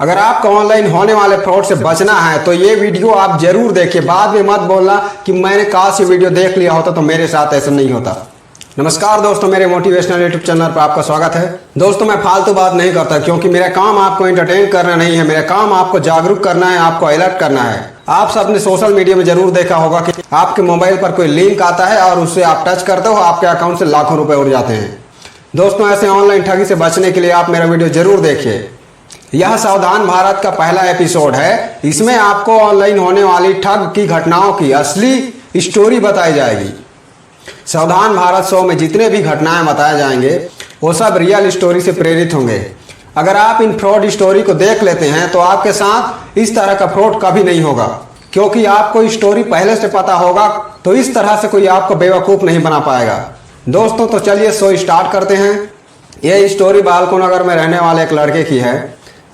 अगर आपको ऑनलाइन होने वाले फ्रॉड से बचना है तो ये वीडियो आप जरूर देखिए। बाद में मत बोलना कि मैंने काश ये वीडियो देख लिया होता तो मेरे साथ ऐसा नहीं होता। नमस्कार दोस्तों, मेरे मोटिवेशनल यूट्यूब चैनल पर आपका स्वागत है। दोस्तों, मैं फालतू बात नहीं करता क्योंकि मेरा काम आपको एंटरटेन करना नहीं है, मेरा काम आपको जागरूक करना है, आपको अलर्ट करना है। आप सबने सोशल मीडिया में जरूर देखा होगा कि आपके मोबाइल पर कोई लिंक आता है और उससे आप टच करते हो, आपके अकाउंट से लाखों रुपए उड़ जाते हैं। दोस्तों, ऐसे ऑनलाइन ठगी से बचने के लिए आप मेरा वीडियो जरूर देखिए। यह सावधान भारत का पहला एपिसोड है। इसमें आपको ऑनलाइन होने वाली ठग की घटनाओं की असली स्टोरी बताई जाएगी। सावधान भारत शो में जितने भी घटनाएं बताए जाएंगे वो सब रियल स्टोरी से प्रेरित होंगे। अगर आप इन फ्रॉड स्टोरी को देख लेते हैं तो आपके साथ इस तरह का फ्रॉड कभी नहीं होगा, क्योंकि आपको स्टोरी पहले से पता होगा। तो इस तरह से कोई आपको बेवकूफ नहीं बना पाएगा। दोस्तों, तो चलिए शो स्टार्ट करते हैं। यह स्टोरी बालको नगर में रहने वाले एक लड़के की है।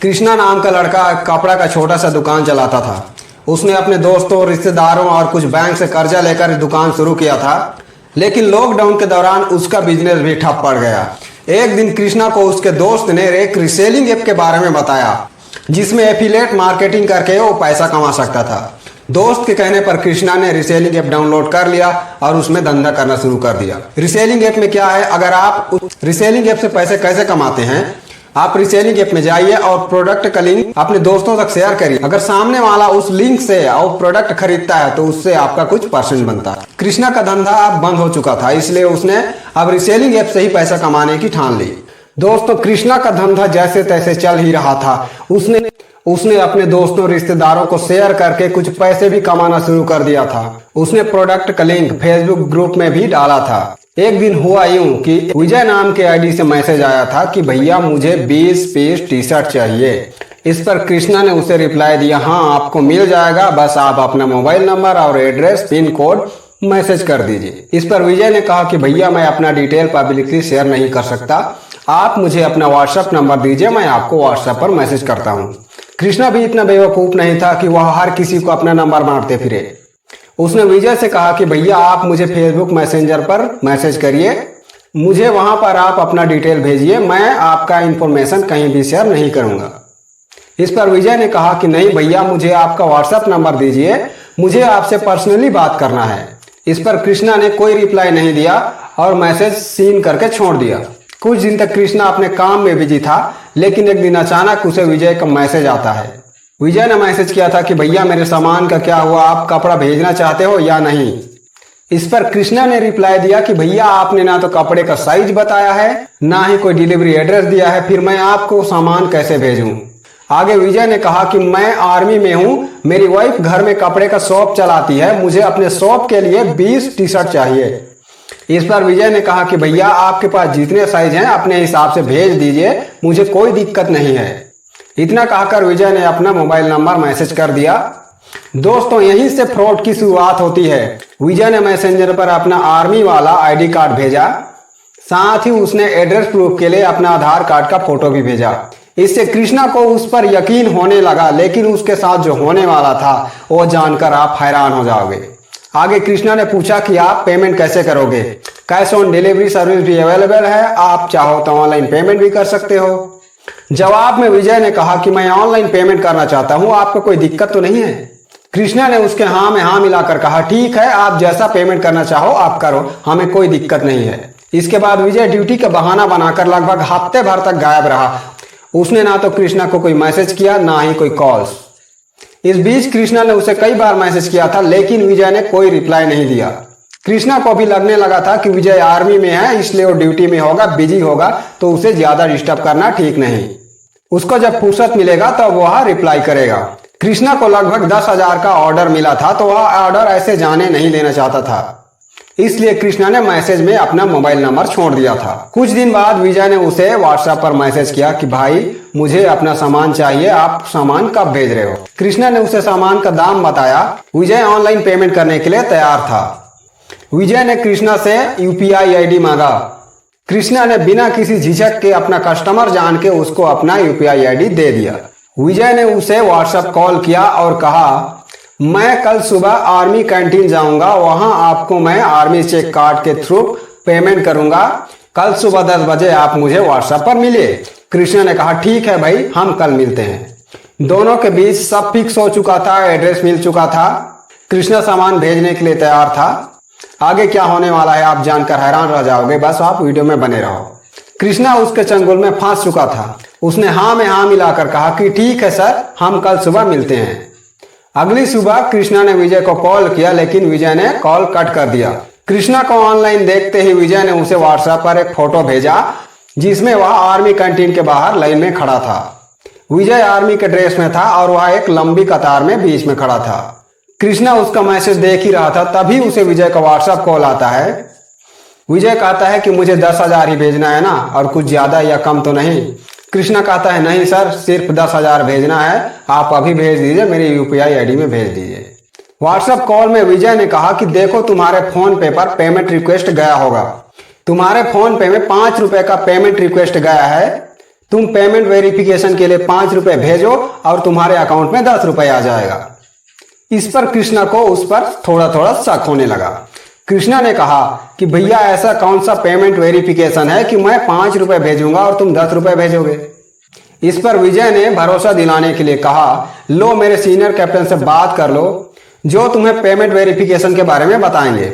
कृष्णा नाम का लड़का कपड़ा का छोटा सा दुकान चलाता था। उसने अपने दोस्तों, रिश्तेदारों और कुछ बैंक से कर्जा लेकर दुकान शुरू किया था, लेकिन लॉकडाउन के दौरान उसका बिजनेस भी ठप पड़ गया। एक दिन कृष्णा को उसके दोस्त ने एक रीसेलिंग ऐप के बारे में बताया जिसमें एफिलिएट मार्केटिंग करके वो पैसा कमा सकता था। दोस्त के कहने पर कृष्णा ने रीसेलिंग ऐप डाउनलोड कर लिया और उसमें धंधा करना शुरू कर दिया। रीसेलिंग ऐप में क्या है, अगर आप रीसेलिंग ऐप से पैसे कैसे कमाते हैं, आप रीसेलिंग ऐप में जाइए और प्रोडक्ट का लिंक अपने दोस्तों तक शेयर करिए। अगर सामने वाला उस लिंक से और प्रोडक्ट खरीदता है तो उससे आपका कुछ परसेंट बनता है। कृष्णा का धंधा अब बंद हो चुका था, इसलिए उसने अब रीसेलिंग ऐप से ही पैसा कमाने की ठान ली। दोस्तों, कृष्णा का धंधा जैसे तैसे चल ही रहा था। उसने अपने दोस्तों, रिश्तेदारों को शेयर करके कुछ पैसे भी कमाना शुरू कर दिया था। उसने प्रोडक्ट का लिंक फेसबुक ग्रुप में भी डाला था। एक दिन हुआ यूं कि विजय नाम के आईडी से मैसेज आया था कि भैया मुझे 20 पीस टी शर्ट चाहिए। इस पर कृष्णा ने उसे रिप्लाई दिया, हाँ आपको मिल जाएगा, बस आप अपना मोबाइल नंबर और एड्रेस, पिन कोड मैसेज कर दीजिए। इस पर विजय ने कहा कि भैया मैं अपना डिटेल पब्लिकली शेयर नहीं कर सकता, आप मुझे अपना व्हाट्सएप नंबर दीजिए, मैं आपको व्हाट्सएप पर मैसेज करता हूँ। कृष्णा भी इतना बेवकूफ नहीं था कि वह हर किसी को अपना नंबर मारते फिरे। उसने विजय से कहा कि भैया आप मुझे फेसबुक मैसेंजर पर मैसेज करिए, मुझे वहां पर आप अपना डिटेल भेजिए, मैं आपका इंफॉर्मेशन कहीं भी शेयर नहीं करूंगा। इस पर विजय ने कहा कि नहीं भैया, मुझे आपका व्हाट्सएप नंबर दीजिए, मुझे आपसे पर्सनली बात करना है। इस पर कृष्णा ने कोई रिप्लाई नहीं दिया और मैसेज सीन करके छोड़ दिया। कुछ दिन तक कृष्णा अपने काम में बिजी था, लेकिन एक दिन अचानक उसे विजय का मैसेज आता है। विजय ने मैसेज किया था कि भैया मेरे सामान का क्या हुआ, आप कपड़ा भेजना चाहते हो या नहीं। इस पर कृष्णा ने रिप्लाई दिया कि भैया आपने ना तो कपड़े का साइज बताया है, ना ही कोई डिलीवरी एड्रेस दिया है, फिर मैं आपको सामान कैसे भेजूं। आगे विजय ने कहा कि मैं आर्मी में हूं, मेरी वाइफ घर में कपड़े का शॉप चलाती है, मुझे अपने शॉप के लिए 20 टी शर्ट चाहिए। इस पर विजय ने कहा कि भैया आपके पास जितने साइज हैं अपने हिसाब से भेज दीजिए, मुझे कोई दिक्कत नहीं है। इतना कहकर विजय ने अपना मोबाइल नंबर मैसेज कर दिया। दोस्तों, यहीं से फ्रॉड की शुरुआत होती है। विजय ने मैसेंजर पर अपना आर्मी वाला आईडी कार्ड भेजा, साथ ही उसने एड्रेस प्रूफ के लिए अपना आधार कार्ड का फोटो भी भेजा। इससे कृष्णा को उस पर यकीन होने लगा, लेकिन उसके साथ जो होने वाला था वो जानकर आप हैरान हो जाओगे। आगे कृष्णा ने पूछा कि आप पेमेंट कैसे करोगे, कैश ऑन डिलीवरी सर्विस भी अवेलेबल है, आप चाहो तो ऑनलाइन पेमेंट भी कर सकते हो। जवाब में विजय ने कहा कि मैं ऑनलाइन पेमेंट करना चाहता हूं, आपको कोई दिक्कत तो नहीं है। कृष्णा ने उसके हाँ में हाँ मिलाकर कहा ठीक है, आप जैसा पेमेंट करना चाहो आप करो, हमें कोई दिक्कत नहीं है। इसके बाद विजय ड्यूटी का बहाना बनाकर लगभग हफ्ते भर तक गायब रहा। उसने ना तो कृष्णा को कोई मैसेज किया, ना ही कोई कॉल्स। इस बीच कृष्णा ने उसे कई बार मैसेज किया था, लेकिन विजय ने कोई रिप्लाई नहीं दिया। कृष्णा को भी लगने लगा था कि विजय आर्मी में है, इसलिए वो ड्यूटी में होगा, बिजी होगा, तो उसे ज्यादा डिस्टर्ब करना ठीक नहीं। उसको जब फुर्सत मिलेगा तब वह रिप्लाई करेगा। कृष्णा को लगभग 10,000 का ऑर्डर मिला था, तो वह ऑर्डर ऐसे जाने नहीं देना चाहता था, इसलिए कृष्णा ने मैसेज में अपना मोबाइल नंबर छोड़ दिया था। कुछ दिन बाद विजय ने उसे व्हाट्सएप पर मैसेज किया कि भाई मुझे अपना सामान चाहिए, आप सामान कब भेज रहे हो। कृष्णा ने उसे सामान का दाम बताया। विजय ऑनलाइन पेमेंट करने के लिए तैयार था। विजय ने कृष्णा से यूपीआई आईडी मांगा। कृष्णा ने बिना किसी झिझक के अपना कस्टमर जान के उसको अपना यूपीआई आईडी दे दिया। विजय ने उसे व्हाट्सएप कॉल किया और कहा मैं कल सुबह आर्मी कैंटीन जाऊंगा, वहां आपको मैं आर्मी चेक कार्ड के थ्रू पेमेंट करूंगा, कल सुबह 10 बजे आप मुझे व्हाट्सएप पर मिलिए। कृष्णा ने कहा ठीक है भाई, हम कल मिलते हैं। दोनों के बीच सब फिक्स हो चुका था, एड्रेस मिल चुका था, कृष्णा सामान भेजने के लिए तैयार था। आगे क्या होने वाला है आप जानकर हैरान रह जाओगे, बस आप वीडियो में बने रहो। कृष्णा उसके चंगुल में फंस चुका था। उसने हाँ में हाँ मिलाकर कहा कि ठीक है सर, हम कल सुबह मिलते हैं। अगली सुबह कृष्णा ने विजय को कॉल किया, लेकिन विजय ने कॉल कट कर दिया। कृष्णा को ऑनलाइन देखते ही विजय ने उसे व्हाट्सएप पर एक फोटो भेजा जिसमें वह आर्मी कैंटीन के बाहर लाइन में खड़ा था। विजय आर्मी के ड्रेस में था और वह एक लंबी कतार में बीच में खड़ा था। कृष्णा उसका मैसेज देख ही रहा था, तभी उसे विजय का व्हाट्सएप कॉल आता है। विजय कहता है कि मुझे 10,000 ही भेजना है ना, और कुछ ज्यादा या कम तो नहीं। कृष्णा कहता है नहीं सर, सिर्फ 10,000 भेजना है, आप अभी भेज दीजिए, मेरी यूपीआई आईडी में भेज दीजिए। व्हाट्सएप कॉल में विजय ने कहा कि देखो तुम्हारे फोन पे पर पेमेंट रिक्वेस्ट गया होगा, तुम्हारे फोन पे में 5 रुपए का पेमेंट रिक्वेस्ट गया है, तुम पेमेंट वेरिफिकेशन के लिए 5 रुपए भेजो और तुम्हारे अकाउंट में 10 रुपए आ जाएगा। इस पर कृष्णा को उस पर थोड़ा थोड़ा शक होने लगा। कृष्णा ने कहा कि भैया ऐसा कौन सा पेमेंट वेरिफिकेशन है कि मैं 5 रुपए भेजूंगा और तुम 10 रुपए भेजोगे। इस पर विजय ने भरोसा दिलाने के लिए कहा, लो मेरे सीनियर कैप्टन से बात कर लो, जो तुम्हें पेमेंट वेरिफिकेशन के बारे में बताएंगे।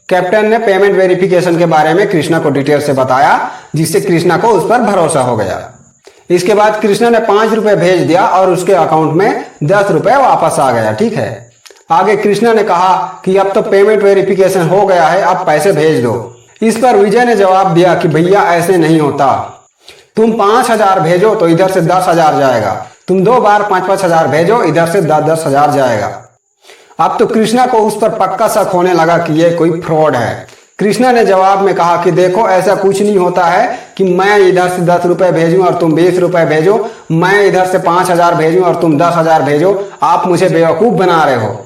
कैप्टन ने पेमेंट वेरिफिकेशन के बारे में कृष्णा को डिटेल से बताया, जिससे कृष्णा को उस पर भरोसा हो गया। इसके बाद कृष्णा ने 5 रुपए भेज दिया और उसके अकाउंट में 10 रुपए वापस आ गया। ठीक है, आगे कृष्णा ने कहा कि अब तो पेमेंट वेरिफिकेशन हो गया है, अब पैसे भेज दो। इस पर विजय ने जवाब दिया कि भैया ऐसे नहीं होता, तुम 5,000 भेजो तो इधर से 10,000 जाएगा, तुम 2 बार 5-5 हजार भेजो, इधर से 10-10 हजार जाएगा। अब तो कृष्णा को उस पर पक्का शक होने लगा कि यह कोई फ्रॉड है। कृष्णा ने जवाब में कहा कि देखो ऐसा कुछ नहीं होता है कि मैं इधर से 10 रुपए भेजूं और तुम 20 रुपए भेजो, मैं इधर से 5,000 भेजूं और तुम 10,000 भेजो, आप मुझे बेवकूफ बना रहे हो।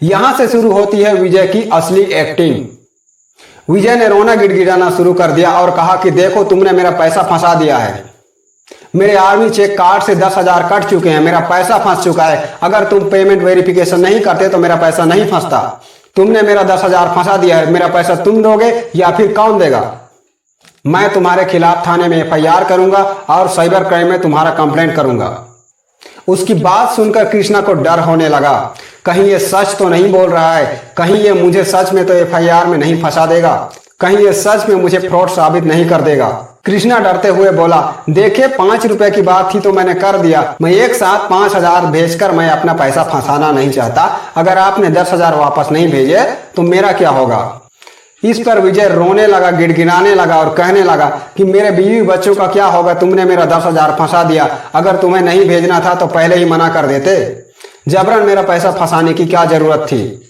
यहां से शुरू होती है विजय की असली एक्टिंग। विजय ने रोना गिड़गिड़ाना शुरू कर दिया और कहा कि देखो तुमने मेरा पैसा फंसा दिया है, मेरे आर्मी चेक कार्ड से 10,000 कट चुके हैं, मेरा पैसा फंस चुका है। अगर तुम पेमेंट वेरिफिकेशन नहीं करते तो मेरा पैसा नहीं फंसता। तुमने मेरा 10,000 फंसा दिया है, मेरा पैसा तुम दोगे या फिर कौन देगा? मैं तुम्हारे खिलाफ थाने में एफआईआर करूंगा और साइबर क्राइम में तुम्हारा कंप्लेंट करूंगा। उसकी बात सुनकर कृष्णा को डर होने लगा, कहीं ये सच तो नहीं बोल रहा है, कहीं ये मुझे सच में तो एफआईआर में नहीं फंसा देगा, कहीं ये सच में मुझे फ्रॉड साबित नहीं कर देगा। कृष्णा डरते हुए बोला, देखिए 5 रुपए की बात थी तो मैंने कर दिया, मैं एक साथ 5,000 भेजकर मैं अपना पैसा फंसाना नहीं चाहता। अगर आपने 10,000 वापस नहीं भेजे तो मेरा क्या होगा? इस पर विजय रोने लगा, गिड़गिड़ाने लगा और कहने लगा कि मेरे बीवी बच्चों का क्या होगा, तुमने मेरा 10,000 फंसा दिया, अगर तुम्हें नहीं भेजना था तो पहले ही मना कर देते, जबरन मेरा पैसा फंसाने की क्या जरूरत थी?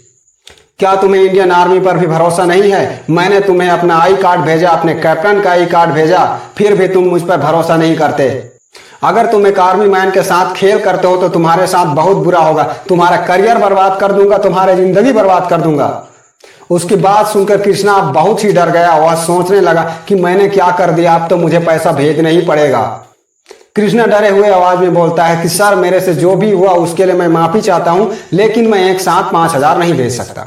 क्या तुम्हें इंडियन आर्मी पर भी भरोसा नहीं है? मैंने तुम्हें अपना आई कार्ड भेजा, अपने कैप्टन का आई कार्ड भेजा, फिर भी तुम मुझ पर भरोसा नहीं करते। अगर तुम एक आर्मी मैन के साथ खेल करते हो तो तुम्हारे साथ बहुत बुरा होगा, तुम्हारा करियर बर्बाद कर दूंगा, तुम्हारी जिंदगी बर्बाद कर दूंगा। उसकी बात सुनकर कृष्णा बहुत ही डर गया। वह सोचने लगा कि मैंने क्या कर दिया, अब तो मुझे पैसा भेजना ही पड़ेगा। कृष्णा डरे हुए आवाज में बोलता है कि सर मेरे से जो भी हुआ उसके लिए मैं माफी चाहता हूं, लेकिन मैं एक साथ 5,000 नहीं भेज सकता।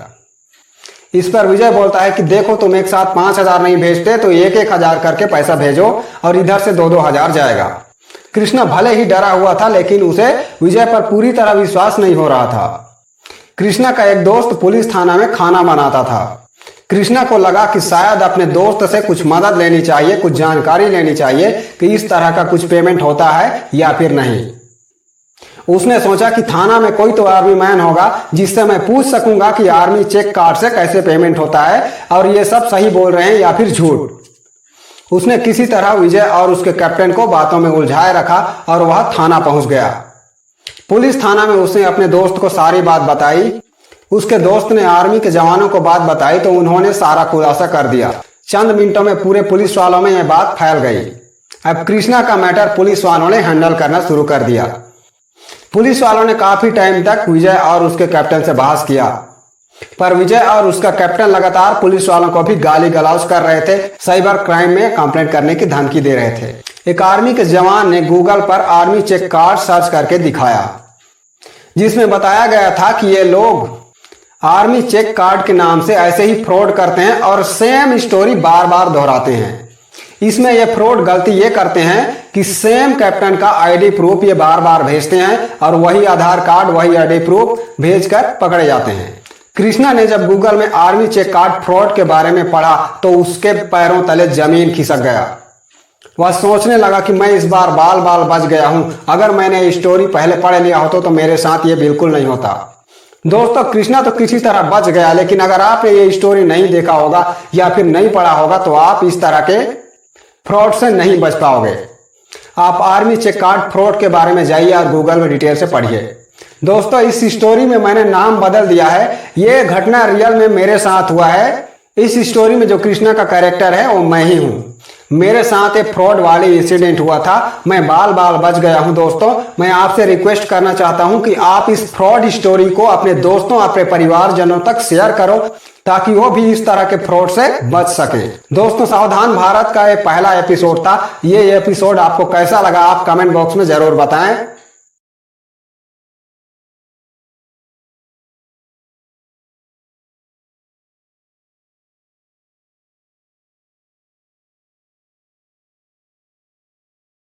इस पर विजय बोलता है कि देखो तुम एक साथ 5,000 नहीं भेजते तो 1-1 हजार करके पैसा भेजो और इधर से 2-2 हजार जाएगा। कृष्णा भले ही डरा हुआ था, लेकिन उसे विजय पर पूरी तरह विश्वास नहीं हो रहा था। कृष्णा का एक दोस्त पुलिस थाना में खाना बनाता था। कृष्णा को लगा कि शायद अपने दोस्त से कुछ मदद लेनी चाहिए, कुछ जानकारी लेनी चाहिए कि इस तरह का कुछ पेमेंट होता है या फिर नहीं। उसने सोचा कि थाना में कोई तो आर्मी मैन होगा जिससे मैं पूछ सकूंगा कि आर्मी चेक कार्ड से कैसे पेमेंट होता है और ये सब सही बोल रहे हैं या फिर झूठ। उसने किसी तरह विजय और उसके कैप्टन को बातों में उलझाए रखा और वह थाना पहुंच गया। पुलिस थाना में उसने अपने दोस्त को सारी बात बताई। उसके दोस्त ने आर्मी के जवानों को बात बताई तो उन्होंने सारा खुलासा कर दिया। चंद मिनटों में पूरे पुलिस वालों में यह बात फैल गई। अब कृष्णा का मैटर पुलिस वालों ने हैंडल करना शुरू कर दिया। पुलिस वालों ने काफी टाइम तक विजय और उसके कैप्टन से बहस किया, पर विजय और उसका कैप्टन लगातार पुलिस वालों को भी गाली गलौज कर रहे थे, साइबर क्राइम में कंप्लेंट करने की धमकी दे रहे थे। एक आर्मी के जवान ने गूगल पर आर्मी चेक कार्ड सर्च करके दिखाया, जिसमें बताया गया था कि ये लोग आर्मी चेक कार्ड के नाम से ऐसे ही फ्रॉड करते हैं और सेम स्टोरी बार बार दोहराते हैं। इसमें ये फ्रॉड गलती ये करते हैं कि सेम कैप्टन का आईडी प्रूफ ये बार बार भेजते हैं और वही आधार कार्ड वही आईडी प्रूफ भेजकर पकड़े जाते हैं। कृष्णा ने जब गूगल में आर्मी चेक कार्ड फ्रॉड के बारे में पढ़ा तो उसके पैरों तले जमीन खिसक गया। वह सोचने लगा कि मैं इस बार बाल बाल बच गया हूं, अगर मैंने ये स्टोरी पहले पढ़ लिया होता तो मेरे साथ ये बिल्कुल नहीं होता। दोस्तों कृष्णा तो किसी तरह बच गया, लेकिन अगर आपने ये स्टोरी नहीं देखा होगा या फिर नहीं पढ़ा होगा तो आप इस तरह के फ्रॉड से नहीं बच पाओगे। आप आर्मी चेक कार्ड फ्रॉड के बारे में जाइए और गूगल में डिटेल से पढ़िए। दोस्तों इस स्टोरी में मैंने नाम बदल दिया है, ये घटना रियल में मेरे साथ हुआ है। इस स्टोरी में जो कृष्णा का कैरेक्टर है वो मैं ही हूं। मेरे साथ एक फ्रॉड वाले इंसिडेंट हुआ था, मैं बाल बाल बच गया हूं। दोस्तों मैं आपसे रिक्वेस्ट करना चाहता हूं कि आप इस फ्रॉड स्टोरी को अपने दोस्तों अपने परिवारजनों तक शेयर करो ताकि वो भी इस तरह के फ्रॉड से बच सके। दोस्तों सावधान भारत का ये पहला एपिसोड था। ये एपिसोड आपको कैसा लगा आप कमेंट बॉक्स में जरूर बताएं।